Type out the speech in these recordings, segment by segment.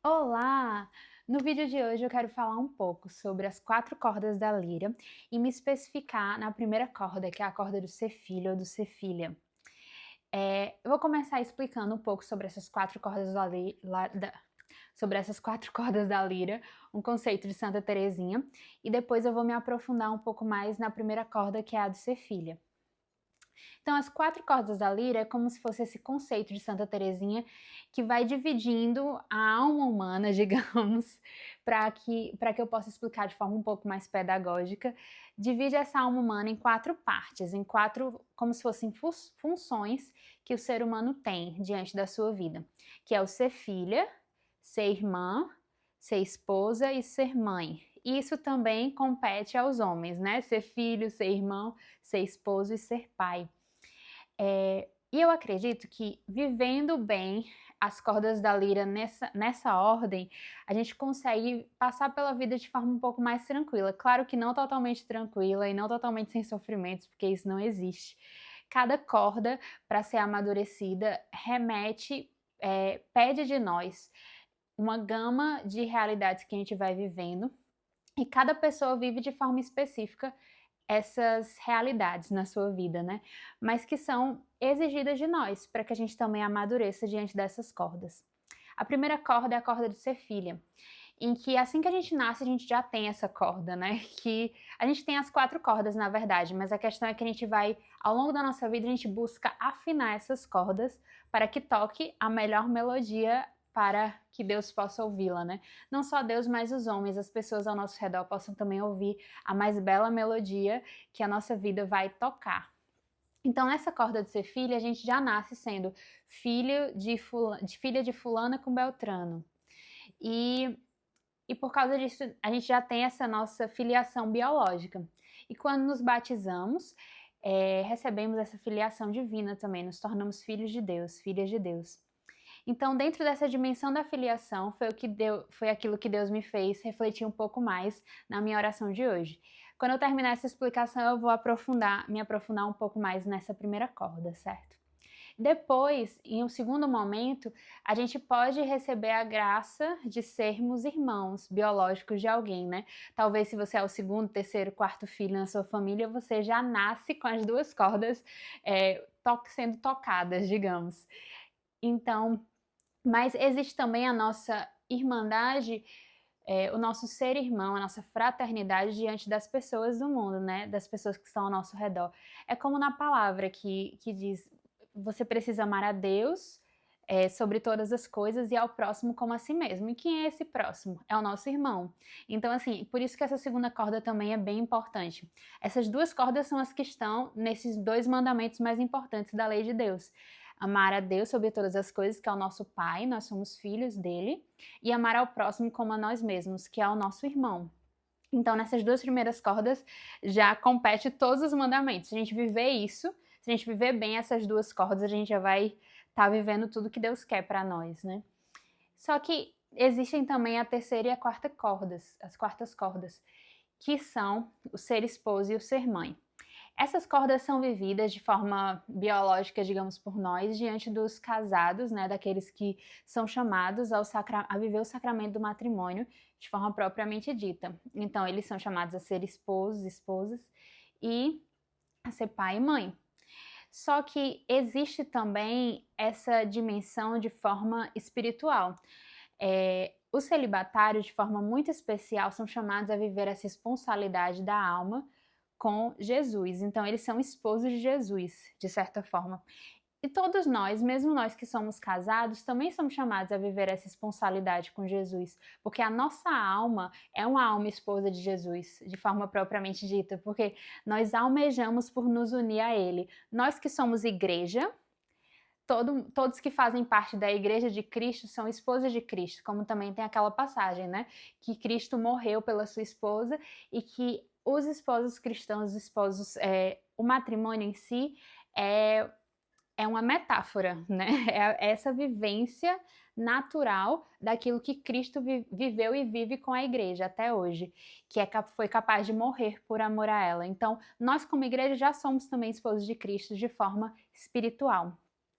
Olá! No vídeo de hoje eu quero falar um pouco sobre as 4 cordas da lira e me especificar na primeira corda, que é a corda do ser filho ou do ser filha. Eu vou começar explicando um pouco sobre essas 4 cordas sobre essas 4 cordas da lira, um conceito de Santa Teresinha, e depois eu vou me aprofundar um pouco mais na primeira corda, que é a do ser filha. Então, as 4 cordas da lira é como se fosse esse conceito de Santa Teresinha que vai dividindo a alma humana, digamos, para que eu possa explicar de forma um pouco mais pedagógica, divide essa alma humana em 4 partes, em quatro, como se fossem funções que o ser humano tem diante da sua vida, que é o ser filha, ser irmã, ser esposa e ser mãe. Isso também compete aos homens, né? Ser filho, ser irmão, ser esposo e ser pai. E eu acredito que vivendo bem as cordas da lira nessa ordem, a gente consegue passar pela vida de forma um pouco mais tranquila. Claro que não totalmente tranquila e não totalmente sem sofrimentos, porque isso não existe. Cada corda, para ser amadurecida, pede de nós uma gama de realidades que a gente vai vivendo, e cada pessoa vive de forma específica essas realidades na sua vida, né? Mas que são exigidas de nós, para que a gente também amadureça diante dessas cordas. A primeira corda é a corda de ser filha, em que assim que a gente nasce, a gente já tem essa corda, né? Que a gente tem as 4 cordas, na verdade, mas a questão é que a gente vai, ao longo da nossa vida, a gente busca afinar essas cordas para que toque a melhor melodia para que Deus possa ouvi-la, né? Não só Deus, mas os homens, as pessoas ao nosso redor possam também ouvir a mais bela melodia que a nossa vida vai tocar. Então, nessa corda de ser filha, a gente já nasce sendo filha de fulana com Beltrano. E e por causa disso, a gente já tem essa nossa filiação biológica. E quando nos batizamos, recebemos essa filiação divina também, nos tornamos filhos de Deus, filhas de Deus. Então, dentro dessa dimensão da filiação, foi aquilo que Deus me fez refletir um pouco mais na minha oração de hoje. Quando eu terminar essa explicação, eu vou me aprofundar um pouco mais nessa primeira corda, certo? Depois, em um segundo momento, a gente pode receber a graça de sermos irmãos biológicos de alguém, né? Talvez se você é o segundo, terceiro, quarto filho na sua família, você já nasce com as 2 cordas sendo tocadas, digamos. Então, mas existe também a nossa irmandade, o nosso ser irmão, a nossa fraternidade diante das pessoas do mundo, né? Das pessoas que estão ao nosso redor. É como na palavra que diz: você precisa amar a Deus sobre todas as coisas e ao próximo como a si mesmo. E quem é esse próximo? É o nosso irmão. Então, assim, por isso que essa segunda corda também é bem importante. Essas 2 cordas são as que estão nesses 2 mandamentos mais importantes da lei de Deus. Amar a Deus sobre todas as coisas, que é o nosso Pai, nós somos filhos dele, e amar ao próximo como a nós mesmos, que é o nosso irmão. Então, nessas 2 primeiras cordas já compete todos os mandamentos. Se a gente viver isso, se a gente viver bem essas 2 cordas, a gente já vai estar vivendo tudo que Deus quer para nós, né? Só que existem também a terceira e a quarta cordas, as quartas cordas, que são o ser esposo e o ser mãe. Essas cordas são vividas de forma biológica, digamos, por nós, diante dos casados, né, daqueles que são chamados a viver o sacramento do matrimônio de forma propriamente dita. Então, eles são chamados a ser esposos, esposas e a ser pai e mãe. Só que existe também essa dimensão de forma espiritual. Os celibatários, de forma muito especial, são chamados a viver essa responsabilidade da alma com Jesus. Então, eles são esposos de Jesus, de certa forma. E todos nós, mesmo nós que somos casados, também somos chamados a viver essa responsabilidade com Jesus, porque a nossa alma é uma alma esposa de Jesus, de forma propriamente dita, porque nós almejamos por nos unir a Ele. Nós que somos igreja, todos que fazem parte da igreja de Cristo são esposas de Cristo, como também tem aquela passagem, né? Que Cristo morreu pela sua esposa e que os esposos cristãos, o matrimônio em si é uma metáfora, né? É essa vivência natural daquilo que Cristo viveu e vive com a igreja até hoje, que foi capaz de morrer por amor a ela. Então, nós como igreja já somos também esposos de Cristo de forma espiritual.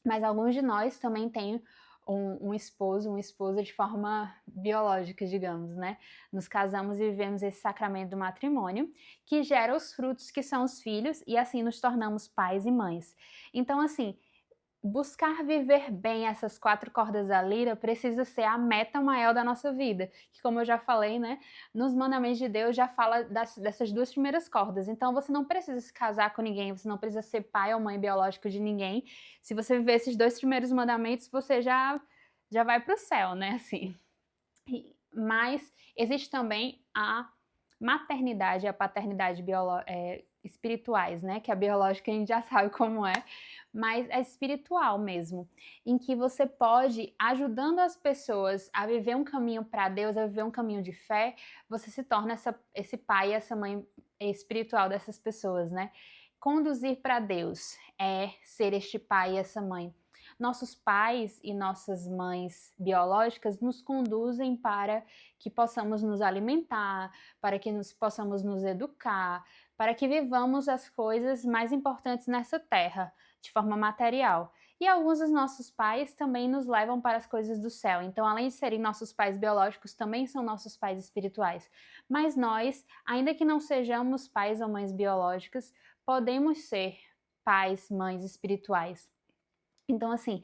Mas alguns de nós também têm um esposo, uma esposa de forma biológica, digamos, né? Nos casamos e vivemos esse sacramento do matrimônio, que gera os frutos que são os filhos, e assim nos tornamos pais e mães. Então, assim, buscar viver bem essas 4 cordas da lira precisa ser a meta maior da nossa vida, que como eu já falei, né, nos mandamentos de Deus já fala dessas 2 primeiras cordas, então você não precisa se casar com ninguém, você não precisa ser pai ou mãe biológico de ninguém, se você viver esses 2 primeiros mandamentos, você já vai para o céu, né, assim. Mas existe também a maternidade e a paternidade espirituais, né? Que a biológica a gente já sabe como é, mas é espiritual mesmo, em que você pode, ajudando as pessoas a viver um caminho para Deus, a viver um caminho de fé, você se torna esse pai e essa mãe espiritual dessas pessoas, né? Conduzir para Deus é ser este pai e essa mãe. Nossos pais e nossas mães biológicas nos conduzem para que possamos nos alimentar, para que possamos nos educar, para que vivamos as coisas mais importantes nessa terra, de forma material. E alguns dos nossos pais também nos levam para as coisas do céu. Então, além de serem nossos pais biológicos, também são nossos pais espirituais. Mas nós, ainda que não sejamos pais ou mães biológicas, podemos ser pais, mães espirituais. Então, assim,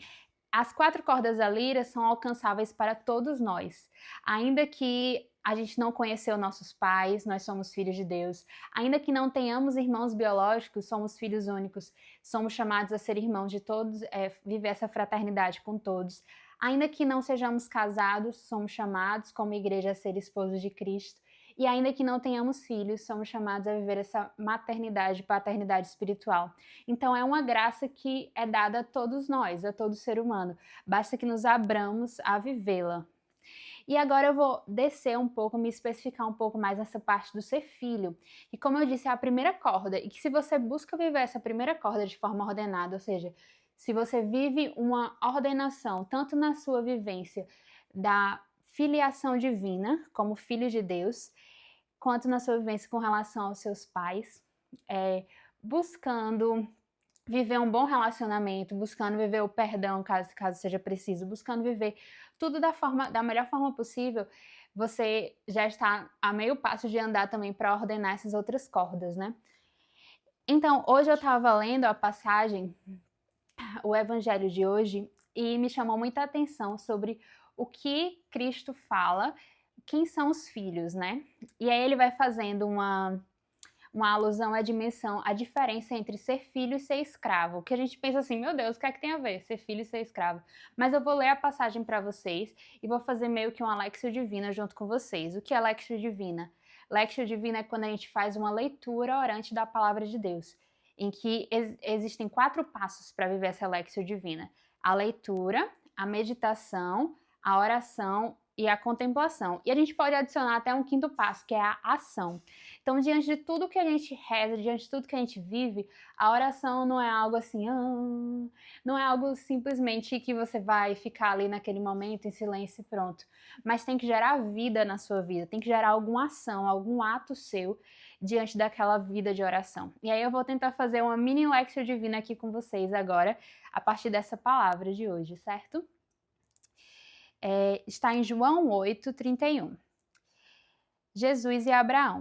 as 4 cordas da lira são alcançáveis para todos nós. Ainda que a gente não conheceu nossos pais, nós somos filhos de Deus. Ainda que não tenhamos irmãos biológicos, somos filhos únicos. Somos chamados a ser irmãos de todos, viver essa fraternidade com todos. Ainda que não sejamos casados, somos chamados como igreja a ser esposos de Cristo. E ainda que não tenhamos filhos, somos chamados a viver essa maternidade, paternidade espiritual. Então é uma graça que é dada a todos nós, a todo ser humano. Basta que nos abramos a vivê-la. E agora eu vou descer um pouco, me especificar um pouco mais nessa parte do ser filho. E como eu disse, é a primeira corda. E que se você busca viver essa primeira corda de forma ordenada, ou seja, se você vive uma ordenação, tanto na sua vivência da filiação divina, como filho de Deus, quanto na sua vivência com relação aos seus pais, buscando viver um bom relacionamento, buscando viver o perdão, caso seja preciso, buscando viver tudo da melhor forma possível, você já está a meio passo de andar também para ordenar essas outras cordas, né? Então, hoje eu estava lendo a passagem, o evangelho de hoje, e me chamou muita atenção sobre o que Cristo fala, quem são os filhos, né? E aí ele vai fazendo uma alusão à dimensão, à diferença entre ser filho e ser escravo. Que a gente pensa assim, meu Deus, o que é que tem a ver ser filho e ser escravo? Mas eu vou ler a passagem para vocês e vou fazer meio que uma Lexio Divina junto com vocês. O que é Lexio Divina? Lexio Divina é quando a gente faz uma leitura orante da palavra de Deus, em que existem 4 passos para viver essa Lexio Divina. A leitura, a meditação, a oração e a contemplação. E a gente pode adicionar até um 5º passo, que é a ação. Então, diante de tudo que a gente reza, diante de tudo que a gente vive, a oração não é algo assim, não é algo simplesmente que você vai ficar ali naquele momento em silêncio e pronto. Mas tem que gerar vida na sua vida, tem que gerar alguma ação, algum ato seu diante daquela vida de oração. E aí eu vou tentar fazer uma mini Lexio Divina aqui com vocês agora, a partir dessa palavra de hoje, certo? Está em João 8, 31. Jesus e Abraão.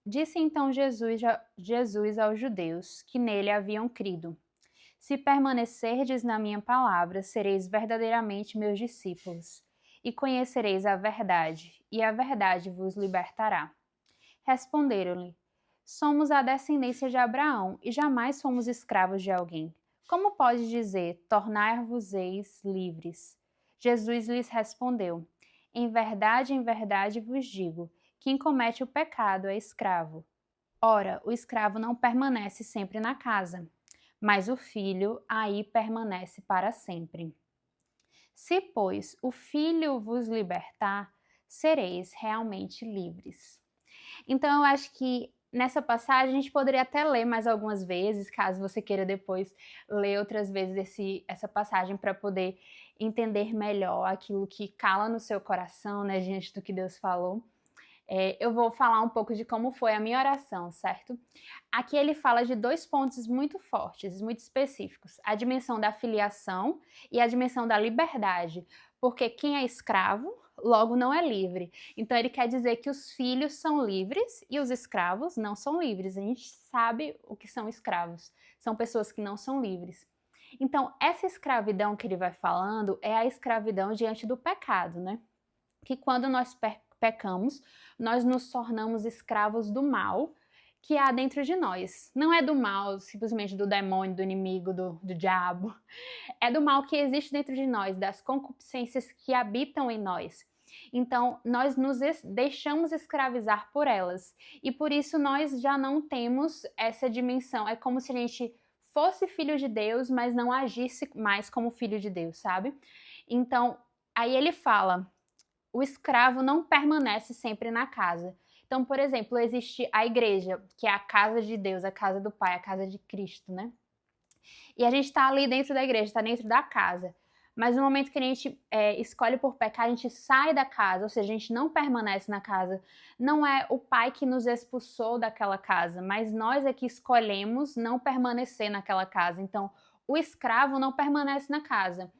Disse então Jesus aos judeus que nele haviam crido: Se permanecerdes na minha palavra, sereis verdadeiramente meus discípulos, e conhecereis a verdade, e a verdade vos libertará. Responderam-lhe: Somos a descendência de Abraão, e jamais fomos escravos de alguém. Como pode dizer, tornar-vos-eis livres? Jesus lhes respondeu: em verdade vos digo, quem comete o pecado é escravo. Ora, o escravo não permanece sempre na casa, mas o filho aí permanece para sempre. Se, pois, o filho vos libertar, sereis realmente livres. Então, eu acho que nessa passagem a gente poderia até ler mais algumas vezes, caso você queira depois ler outras vezes essa passagem para poder entender melhor aquilo que cala no seu coração, né, diante do que Deus falou. Eu vou falar um pouco de como foi a minha oração, certo? Aqui ele fala de 2 pontos muito fortes, muito específicos: a dimensão da filiação e a dimensão da liberdade, porque quem é escravo, logo não é livre. Então ele quer dizer que os filhos são livres e os escravos não são livres. A gente sabe o que são escravos, são pessoas que não são livres. Então, essa escravidão que ele vai falando é a escravidão diante do pecado, né? Que quando nós pecamos, nós nos tornamos escravos do mal que há dentro de nós. Não é do mal simplesmente do demônio, do inimigo, do diabo. É do mal que existe dentro de nós, das concupiscências que habitam em nós. Então, nós nos deixamos escravizar por elas. E por isso nós já não temos essa dimensão. É como se a gente fosse filho de Deus, mas não agisse mais como filho de Deus, sabe? Então, aí ele fala: o escravo não permanece sempre na casa. Então, por exemplo, existe a igreja, que é a casa de Deus, a casa do Pai, a casa de Cristo, né? E a gente está ali dentro da igreja, está dentro da casa. Mas no momento que a gente escolhe por pecar, a gente sai da casa, ou seja, a gente não permanece na casa. Não é o Pai que nos expulsou daquela casa, mas nós é que escolhemos não permanecer naquela casa. Então, o escravo não permanece na casa,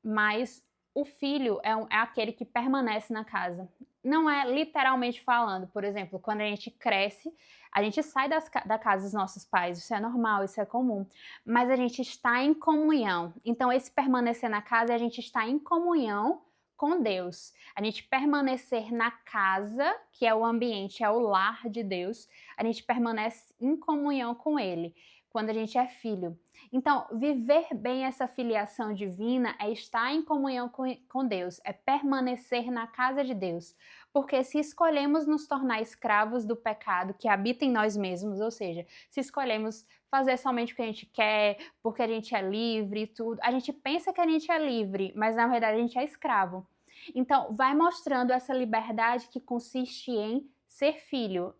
mas o filho é aquele que permanece na casa. Não é literalmente falando, por exemplo, quando a gente cresce, a gente sai da casa dos nossos pais, isso é normal, isso é comum, mas a gente está em comunhão. Então, esse permanecer na casa, a gente está em comunhão com Deus. A gente permanecer na casa, que é o ambiente, é o lar de Deus, a gente permanece em comunhão com Ele, quando a gente é filho. Então, viver bem essa filiação divina é estar em comunhão com Deus, é permanecer na casa de Deus. Porque se escolhemos nos tornar escravos do pecado que habita em nós mesmos, ou seja, se escolhemos fazer somente o que a gente quer, porque a gente é livre e tudo, a gente pensa que a gente é livre, mas na verdade a gente é escravo. Então, vai mostrando essa liberdade que consiste em ser filho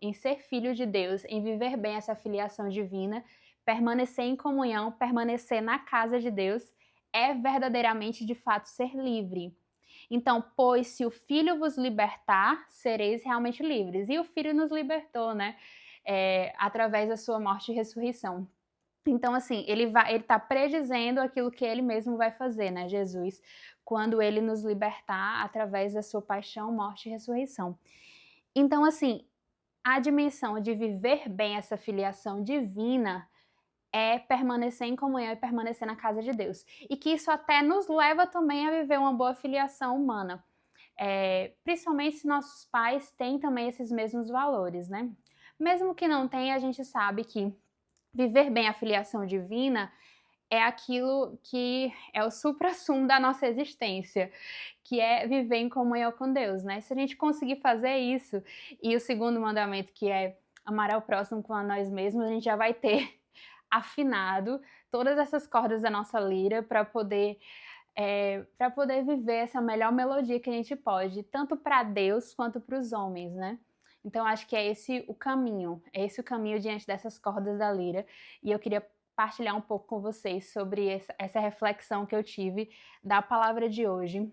de Deus, em viver bem essa filiação divina, permanecer em comunhão, permanecer na casa de Deus, é verdadeiramente, de fato, ser livre. Então, pois se o Filho vos libertar, sereis realmente livres. E o Filho nos libertou, né? Através da sua morte e ressurreição. Então, assim, ele está predizendo aquilo que ele mesmo vai fazer, né, Jesus, quando ele nos libertar através da sua paixão, morte e ressurreição. Então, assim, a dimensão de viver bem essa filiação divina é permanecer em comunhão e permanecer na casa de Deus. E que isso até nos leva também a viver uma boa filiação humana. Principalmente se nossos pais têm também esses mesmos valores, né? Mesmo que não tenha, a gente sabe que viver bem a filiação divina é aquilo que é o suprassumo da nossa existência, que é viver em comunhão com Deus, né? Se a gente conseguir fazer isso, e o segundo mandamento, que é amar ao próximo como a nós mesmos, a gente já vai ter afinado todas essas cordas da nossa lira para poder viver essa melhor melodia que a gente pode, tanto para Deus quanto para os homens, né? Então acho que é esse o caminho diante dessas cordas da lira, e eu queria partilhar um pouco com vocês sobre essa reflexão que eu tive da palavra de hoje,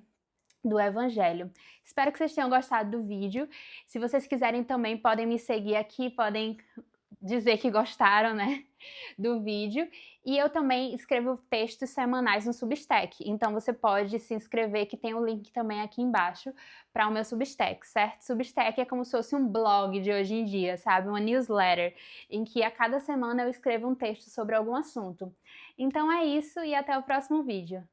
do Evangelho. Espero que vocês tenham gostado do vídeo. Se vocês quiserem também, podem me seguir aqui, podem dizer que gostaram, né, do vídeo. E eu também escrevo textos semanais no Substack, então você pode se inscrever, que tem o link também aqui embaixo para o meu Substack, certo? Substack é como se fosse um blog de hoje em dia, sabe? Uma newsletter, em que a cada semana eu escrevo um texto sobre algum assunto. Então é isso, e até o próximo vídeo.